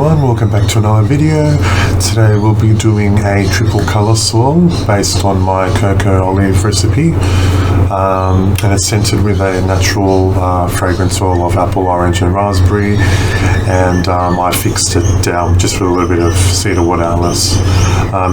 everyone, welcome back to another video. Today we'll be doing a triple colour swirl based on my Coco olive recipe, and it's scented with a natural fragrance oil of apple, orange and raspberry, and I fixed it down just with a little bit of cedarwood atlas.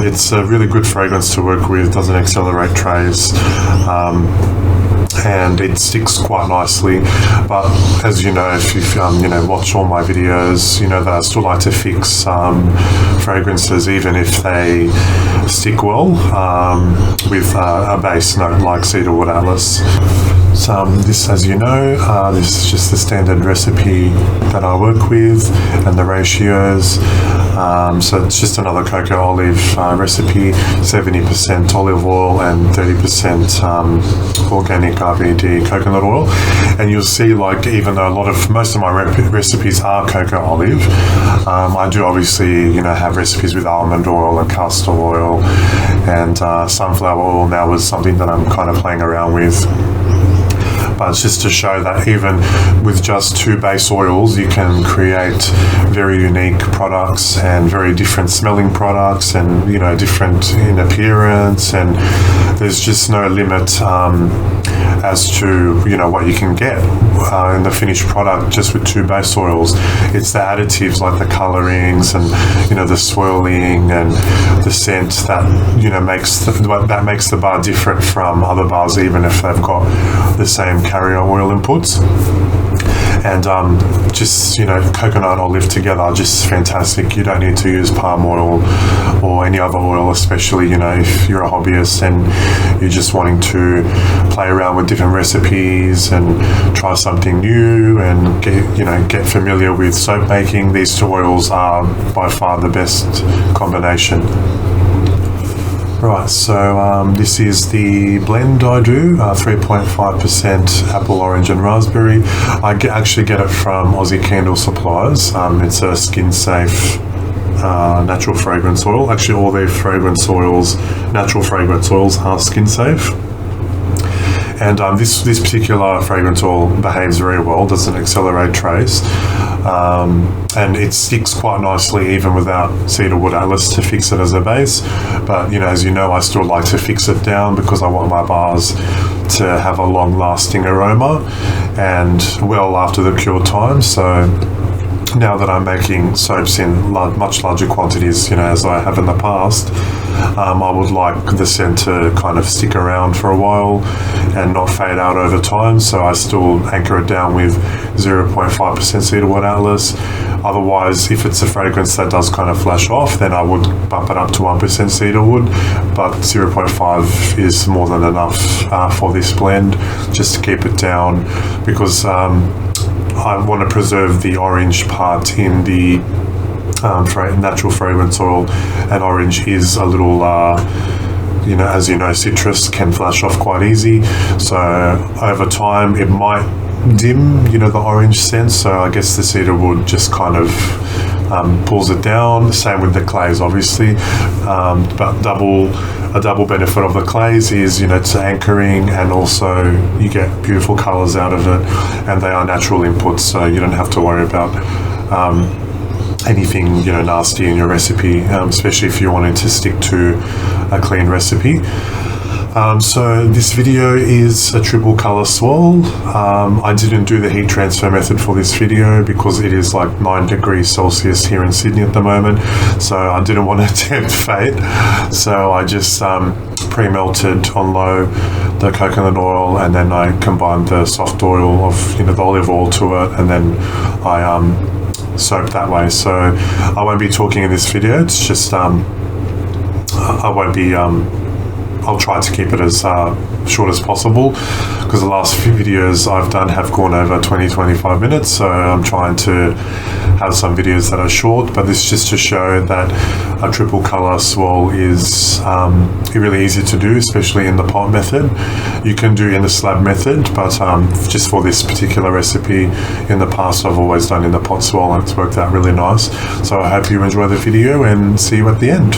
It's a really good fragrance to work with, doesn't accelerate trays, and it sticks quite nicely. But as you know, if you've watched all my videos, you know that I still like to fix fragrances even if they stick well with a base note like cedarwood atlas. So this, as you know, this is just the standard recipe that I work with and the ratios. So it's just another Coco olive recipe, 70% olive oil and 30% organic RVD coconut oil. And you'll see, like, even though most of my recipes are Coco olive, I do obviously have recipes with almond oil and castor oil, and sunflower oil now is something that I'm kind of playing around with. But it's just to show that even with just two base oils, you can create very unique products and very different smelling products, and different in appearance, and there's just no limit as to what you can get in the finished product just with two base oils. It's the additives like the colorings and the swirling and the scent that makes the bar different from other bars, even if they've got the same carrier oil inputs. And just coconut olive together are just fantastic. You don't need to use palm oil or any other oil, especially if you're a hobbyist and you're just wanting to play around with different recipes and try something new and get familiar with soap making. These two oils are by far the best combination. Right, so this is the blend I do, 3.5% apple, orange and raspberry. I actually get it from Aussie Candle Supplies. It's a skin-safe natural fragrance oil. Actually, all their natural fragrance oils are skin-safe. And this particular fragrance oil behaves very well, doesn't accelerate trace, and it sticks quite nicely even without cedarwood atlas to fix it as a base. But as you know, I still like to fix it down because I want my bars to have a long-lasting aroma and well after the cure time. So now that I'm making soaps in much larger quantities, as I have in the past, I would like the scent to kind of stick around for a while and not fade out over time. So I still anchor it down with 0.5% cedarwood atlas. Otherwise, if it's a fragrance that does kind of flash off, then I would bump it up to 1% cedarwood. But 0.5 is more than enough for this blend, just to keep it down, because I want to preserve the orange part in the natural fragrance oil, and orange is a little, as you know, citrus can flash off quite easy. So over time, it might dim, the orange scent. So I guess the cedarwood just kind of pulls it down. Same with the clays, obviously, but a double benefit of the clays is, it's anchoring, and also you get beautiful colors out of it, and they are natural inputs, so you don't have to worry about anything nasty in your recipe, especially if you're wanting to stick to a clean recipe. So this video is a triple color swirl. I didn't do the heat transfer method for this video because it is like 9 degrees Celsius here in Sydney at the moment, so I didn't want to tempt fate. So I just pre-melted on low the coconut oil, and then I combined the soft oil of the olive oil to it, and then I soap that way. So I won't be talking in this video. It's just I'll try to keep it as short as possible, because the last few videos I've done have gone over 20-25 minutes, so I'm trying to have some videos that are short. But this is just to show that a triple color swirl is really easy to do, especially in the pot method. You can do in the slab method, but just for this particular recipe, in the past I've always done in the pot swirl, and it's worked out really nice. So I hope you enjoy the video, and see you at the end.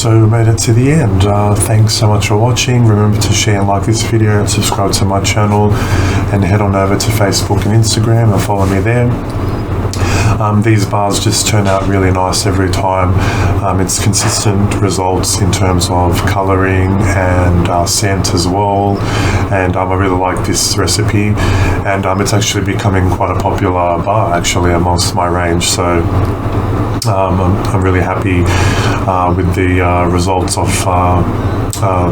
So we made it to the end. Thanks so much for watching. Remember to share and like this video and subscribe to my channel, and head on over to Facebook and Instagram and follow me there. These bars just turn out really nice every time. It's consistent results in terms of colouring and scent as well, and I really like this recipe, and it's actually becoming quite a popular bar actually amongst my range. So I'm really happy with the results of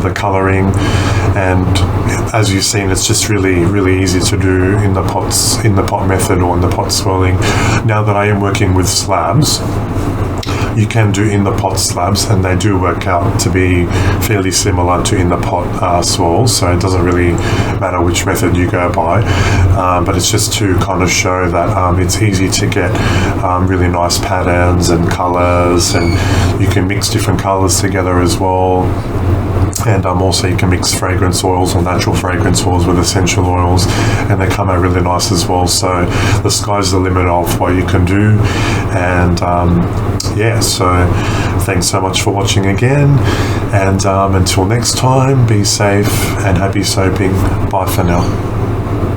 the colouring, and as you've seen, it's just really easy to do in the pot method or in the pot swirling. Now that I am working with slabs, you can do in the pot slabs, and they do work out to be fairly similar to in the pot swirls, so it doesn't really matter which method you go by, but it's just to kind of show that it's easy to get really nice patterns and colors, and you can mix different colors together as well. And also you can mix fragrance oils or natural fragrance oils with essential oils, and they come out really nice as well. So the sky's the limit of what you can do. And yeah, so thanks so much for watching again, and until next time, be safe and happy soaping. Bye for now.